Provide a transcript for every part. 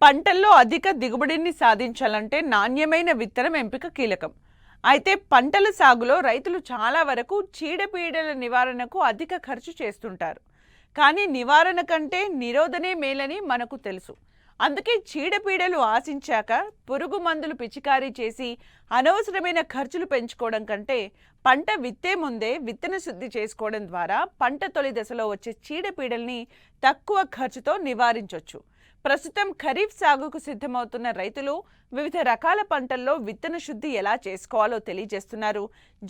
పంటల్లో అధిక దిగుబడిని సాధించాలంటే నాణ్యమైన విత్తనం ఎంపిక కీలకం. అయితే పంటల సాగులో రైతులు చాలా వరకు చీడపీడల నివారణకు అధిక ఖర్చు చేస్తుంటారు. కానీ నివారణ కంటే నిరోధనే మేలని మనకు తెలుసు. అందుకే చీడపీడలు ఆశించాక పురుగు మందులు పిచికారీ చేసి అనవసరమైన ఖర్చులు పెంచుకోవడం కంటే పంట విత్తే ముందే విత్తన శుద్ధి చేసుకోవడం ద్వారా పంట తొలి దశలో వచ్చే చీడపీడల్ని తక్కువ ఖర్చుతో నివారించవచ్చు. ప్రస్తుతం ఖరీఫ్ సాగుకు సిద్ధమవుతున్న రైతులు వివిధ రకాల పంటల్లో విత్తన శుద్ధి ఎలా చేసుకోవాలో తెలియజేస్తున్నారు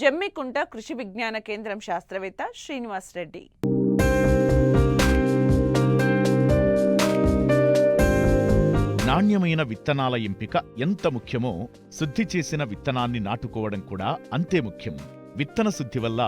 జమ్మికుంట కృషి విజ్ఞాన కేంద్రం శాస్త్రవేత్త శ్రీనివాస్ రెడ్డి. నాణ్యమైన విత్తనాల ఎంపిక ఎంత ముఖ్యమో శుద్ధి చేసిన విత్తనాన్ని నాటుకోవడం కూడా అంతే ముఖ్యం. విత్తన శుద్ధి వల్ల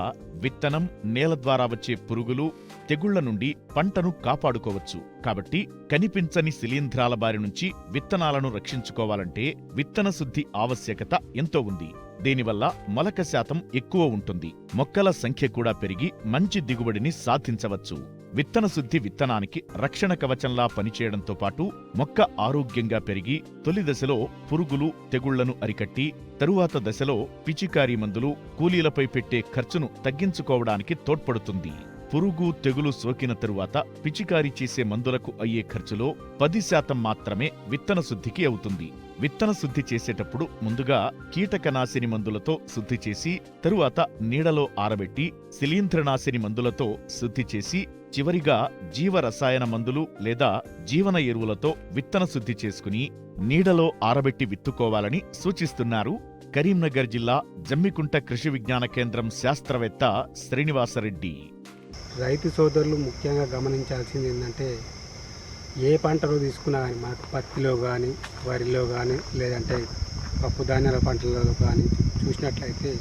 విత్తనం, నేల ద్వారా వచ్చే పురుగులు, తెగుళ్ల నుండి పంటను కాపాడుకోవచ్చు. కాబట్టి కనిపించని శిలీంధ్రాల బారి నుంచి విత్తనాలను రక్షించుకోవాలంటే విత్తన శుద్ధి ఆవశ్యకత ఎంతో ఉంది. దీనివల్ల మొలక శాతం ఎక్కువ ఉంటుంది, మొక్కల సంఖ్య కూడా పెరిగి మంచి దిగుబడిని సాధించవచ్చు. విత్తన శుద్ధి విత్తనానికి రక్షణ కవచంలా పనిచేయడంతో పాటు మొక్క ఆరోగ్యంగా పెరిగి తొలి దశలో పురుగులు, తెగుళ్లను అరికట్టి తరువాత దశలో పిచికారీ మందులు, కూలీలపై పెట్టే ఖర్చును తగ్గించుకోవడానికి తోడ్పడుతుంది. పురుగు, తెగులు సోకిన తరువాత పిచికారీ చేసే మందులకు అయ్యే ఖర్చులో 10% మాత్రమే విత్తన శుద్ధికి అవుతుంది. విత్తన శుద్ధి చేసేటప్పుడు ముందుగా కీటకనాశిని మందులతో శుద్ధి చేసి తరువాత నీడలో ఆరబెట్టి శిలీంధ్రనాశిని మందులతో శుద్ధి చేసి చివరిగా జీవరసాయన మందులు లేదా జీవన ఎరువులతో విత్తన శుద్ధి చేసుకుని నీడలో ఆరబెట్టి విత్తుకోవాలని సూచిస్తున్నారు కరీంనగర్ జిల్లా జమ్మికుంట కృషి విజ్ఞాన కేంద్రం శాస్త్రవేత్త శ్రీనివాసరెడ్డి. రైతు సోదరులు ముఖ్యంగా గమనించాల్సింది ఏంటంటే, ఏ పంటలో తీసుకున్నా కానీ మనకు పత్తిలో కానీ, వరిలో కానీ, లేదంటే పప్పు ధాన్యాల పంటలలో కానీ చూసినట్లయితే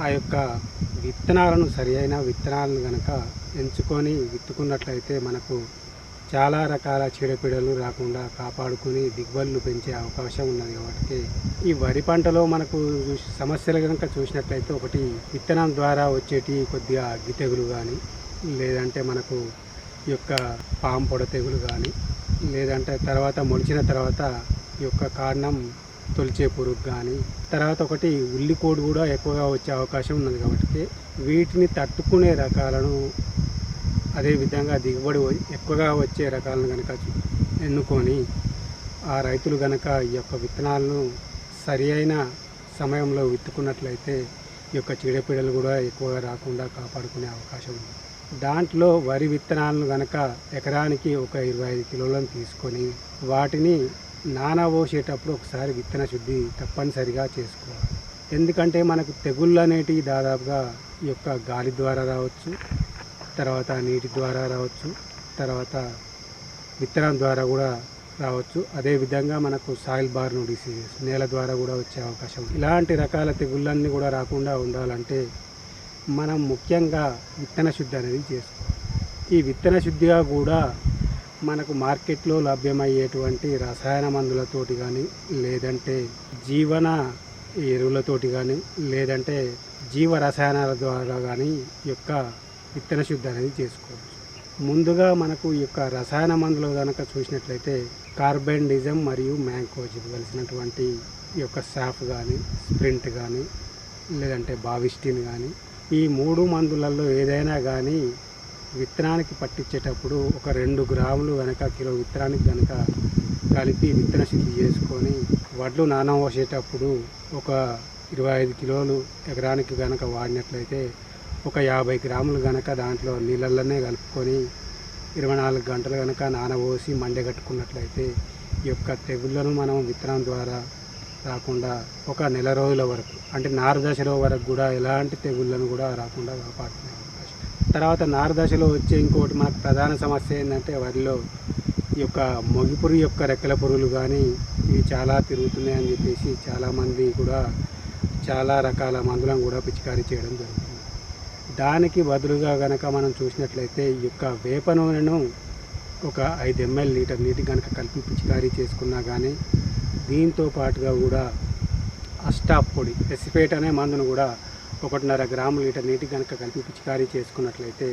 ఆ యొక్క విత్తనాలను సరి అయిన విత్తనాలను కనుక ఎంచుకొని విత్తుకున్నట్లయితే మనకు చాలా రకాల చీడపీడలు రాకుండా కాపాడుకుని దిగుబడులు పెంచే అవకాశం ఉన్నది. కాబట్టి ఈ వరి పంటలో మనకు సమస్యలు కనుక చూసినట్లయితే, ఒకటి విత్తనం ద్వారా వచ్చేటి కొద్దిగా అగ్గి తెగులు కానీ, లేదంటే మనకు ఈ యొక్క పాము పొడ తెగులు కానీ, లేదంటే తర్వాత మొలిచిన తర్వాత ఈ యొక్క కాండం తొలిచే పురుగు కానీ, తర్వాత ఒకటి ఉల్లికోడు కూడా ఎక్కువగా వచ్చే అవకాశం ఉన్నది. కాబట్టి వీటిని తట్టుకునే రకాలను, అదేవిధంగా దిగుబడి ఎక్కువగా వచ్చే రకాలను కనుక ఎన్నుకొని ఆ రైతులు కనుక ఈ యొక్క విత్తనాలను సరి అయిన సమయంలో విత్తుకున్నట్లయితే ఈ యొక్క చీడపీడలు కూడా ఎక్కువగా రాకుండా కాపాడుకునే అవకాశం ఉంది. దాంట్లో వరి విత్తనాలను కనుక ఎకరానికి ఒక 25 కిలోలను తీసుకొని వాటిని నానబోసేటప్పుడు ఒకసారి విత్తన శుద్ధి తప్పనిసరిగా చేసుకోవాలి. ఎందుకంటే మనకు తెగుళ్ళు అనేటివి దాదాపుగా ఈ యొక్క గాలి ద్వారా రావచ్చు, తర్వాత నీటి ద్వారా రావచ్చు, తర్వాత విత్తనం ద్వారా కూడా రావచ్చు. అదేవిధంగా మనకు సాయిల్ బార్న్ డిసీజెస్, నేల ద్వారా కూడా వచ్చే అవకాశం. ఇలాంటి రకాల తెగుళ్ళన్నీ కూడా రాకుండా ఉండాలంటే మనం ముఖ్యంగా విత్తన శుద్ధి అనేది చేసుకోవాలి. ఈ విత్తన శుద్ధిగా కూడా మనకు మార్కెట్లో లభ్యమయ్యేటువంటి రసాయన మందులతోటి కానీ, లేదంటే జీవన ఎరువులతోటి కానీ, లేదంటే జీవ రసాయనాల ద్వారా కానీ ఈ యొక్క విత్తన శుద్ధి అనేది చేసుకోవచ్చు. ముందుగా మనకు ఈ యొక్క రసాయన మందులు కనుక చూసినట్లయితే కార్బెండిజం మరియు మ్యాంకోజిబ్ కలిసినటువంటి ఈ యొక్క సాఫ్ కానీ, స్ప్రింట్ కానీ, లేదంటే బావిస్టిన్ కానీ, ఈ 3 మందులలో ఏదైనా కానీ విత్తనానికి పట్టించేటప్పుడు ఒక 2 గ్రాములు కనుక కిలో విత్తనానికి కనుక కలిపి విత్తన శుద్ధి చేసుకొని వడ్లు నానబోసేటప్పుడు ఒక 25 కిలోలు ఎకరానికి కనుక వాడినట్లయితే ఒక 50 గ్రాములు కనుక దాంట్లో నీళ్ళల్లోనే కలుపుకొని 24 గంటలు కనుక నానబోసి మండగట్టుకున్నట్లయితే ఈ యొక్క తెగుళ్ళను మనం విత్తనం ద్వారా రాకుండా ఒక నెల రోజుల వరకు, అంటే నారు దశలో వరకు కూడా ఎలాంటి తెగుళ్ళను కూడా రాకుండా కాపాడుకునే అవకాశం. తర్వాత నారు దశలో వచ్చే ఇంకోటి మనకు ప్రధాన సమస్య ఏంటంటే, వరిలో ఈ యొక్క మొగిపురు యొక్క రెక్కల పురుగులు కానీ ఇవి చాలా తిరుగుతున్నాయని చెప్పేసి చాలామంది కూడా చాలా రకాల మందులను కూడా పిచికారీ చేయడం జరుగుతుంది. దానికి బదులుగా కనుక మనం చూసినట్లయితే ఈ యొక్క వేప నూనెను ఒక 5 ml లీటర్ నీటి కనుక కలిపి పిచికారీ చేసుకున్నా కానీ, దీంతో పాటుగా కూడా అస్టాప్ పొడి, ఎసిఫేట్ అనే మందును కూడా 1.5 గ్రాము లీటర్ నీటి కనుక కలిపి పిచికారీ చేసుకున్నట్లయితే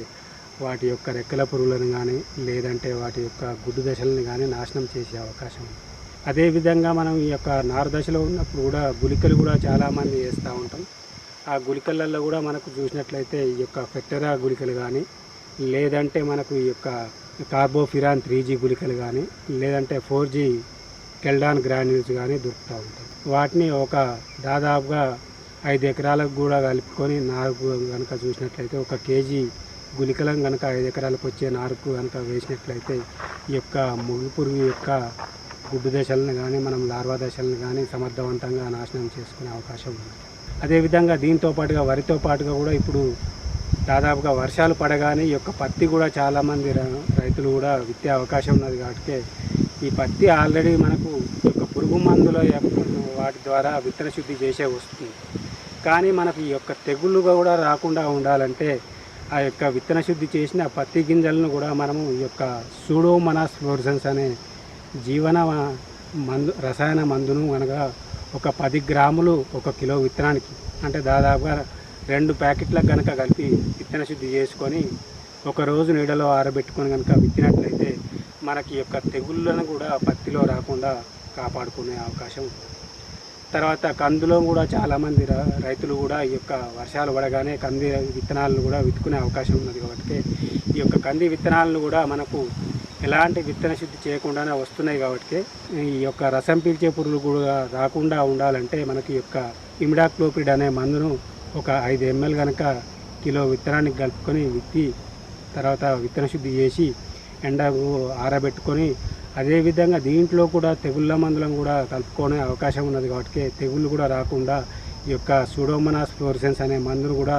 వాటి యొక్క రెక్కల పురుగులను కానీ లేదంటే వాటి యొక్క గుడ్డు దశలను కానీ నాశనం చేసే అవకాశం ఉంది. అదేవిధంగా మనం ఈ యొక్క నారు దశలో ఉన్నప్పుడు కూడా గుళికలు కూడా చాలామంది వేస్తూ ఉంటాం. ఆ గుళికలలో కూడా మనకు చూసినట్లయితే ఈ యొక్క ఫెక్టరా గుళికలు కానీ లేదంటే మనకు ఈ యొక్క కార్బోఫిరాన్ 3G గుళికలు కానీ లేదంటే 4G కెల్డాన్ గ్రాన్యూల్స్ కానీ దొరుకుతూ ఉంటాయి. వాటిని ఒక దాదాపుగా 5 ఎకరాలకు కూడా కలుపుకొని నారుకు కనుక చూసినట్లయితే 1 కేజీ గుళికలను కనుక 5 ఎకరాలకు వచ్చే నారుకు కనుక వేసినట్లయితే ఈ యొక్క ముగ్గు పురుగు యొక్క గుడ్డు దశలను కానీ మనం లార్వా దశలను కానీ సమర్థవంతంగా నాశనం చేసుకునే అవకాశం ఉంది. అదేవిధంగా దీంతో పాటుగా వరితో పాటుగా కూడా ఇప్పుడు దాదాపుగా వర్షాలు పడగానే ఈ యొక్క పత్తి కూడా చాలామంది రైతులు కూడా విత్తే అవకాశం ఉన్నది. కాబట్టి ఈ పత్తి ఆల్రెడీ మనకు ఈ యొక్క పురుగు మందుల వాటి ద్వారా విత్తన శుద్ధి చేసే వస్తుంది. కానీ మనకు ఈ యొక్క తెగుళ్ళు కూడా రాకుండా ఉండాలంటే ఆ యొక్క విత్తన శుద్ధి చేసిన పత్తి గింజలను కూడా మనము ఈ యొక్క సూడోమోనాస్ ఫ్లోరసెన్స్ అనే జీవన రసాయన మందును అనగా ఒక 10 గ్రాములు 1 కిలో విత్తనానికి అంటే దాదాపుగా 2 ప్యాకెట్లకు కనుక కలిపి విత్తన శుద్ధి చేసుకొని ఒక రోజు నీడలో ఆరబెట్టుకొని కనుక విత్తినట్లయితే మనకి యొక్క తెగుళ్ళను కూడా పత్తిలో రాకుండా కాపాడుకునే అవకాశం ఉంది. తర్వాత కందులో కూడా చాలామంది రైతులు కూడా ఈ యొక్క వర్షాలు పడగానే కంది విత్తనాలను కూడా విత్తుకునే అవకాశం ఉన్నది. కాబట్టి ఈ యొక్క కంది విత్తనాలను కూడా మనకు ఎలాంటి విత్తన శుద్ధి చేయకుండానే వస్తున్నాయి. కాబట్టి ఈ యొక్క రసం పీల్చే పురుగులు కూడా రాకుండా ఉండాలంటే మనకి యొక్క ఇమిడాక్లోపిడ్ అనే మందును ఒక 5 ml కనుక కిలో విత్తనానికి కలుపుకొని విత్తి తర్వాత విత్తన శుద్ధి చేసి ఎండకు ఆరబెట్టుకొని అదేవిధంగా దీంట్లో కూడా తెగుళ్ళ మందులను కూడా కలుపుకునే అవకాశం ఉన్నది. కాబట్టి తెగుళ్ళు కూడా రాకుండా ఈ యొక్క సూడోమోనాస్ ఫ్లోరసెన్స్ అనే మందును కూడా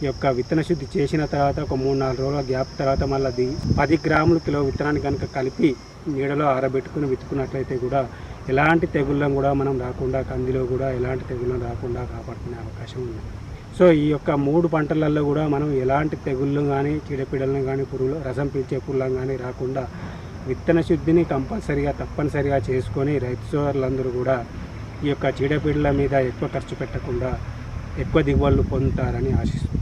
ఈ యొక్క విత్తన శుద్ధి చేసిన తర్వాత ఒక 3-4 రోజుల గ్యాప్ తర్వాత మళ్ళీ 10 గ్రాములు కిలో విత్తనాన్ని కనుక కలిపి నీడలో ఆరబెట్టుకుని విత్తుకున్నట్లయితే కూడా ఎలాంటి తెగుళ్ళను కూడా మనం రాకుండా కందిలో కూడా ఎలాంటి తెగుళ్ళను రాకుండా కాపాడుకునే అవకాశం ఉంది. సో ఈ యొక్క 3 పంటలలో కూడా మనం ఎలాంటి తెగుళ్ళు కానీ చీడపీడలను కానీ పురుగులు రసం పీల్చే పురుగులను కానీ రాకుండా విత్తన శుద్ధిని తప్పనిసరిగా చేసుకొని రైతు సోదరులందరూ కూడా ఈ యొక్క చీడపీడల మీద ఎక్కువ ఖర్చు పెట్టకుండా ఎక్కువ దిగుబడులు పొందుతారని ఆశిస్తున్నాను.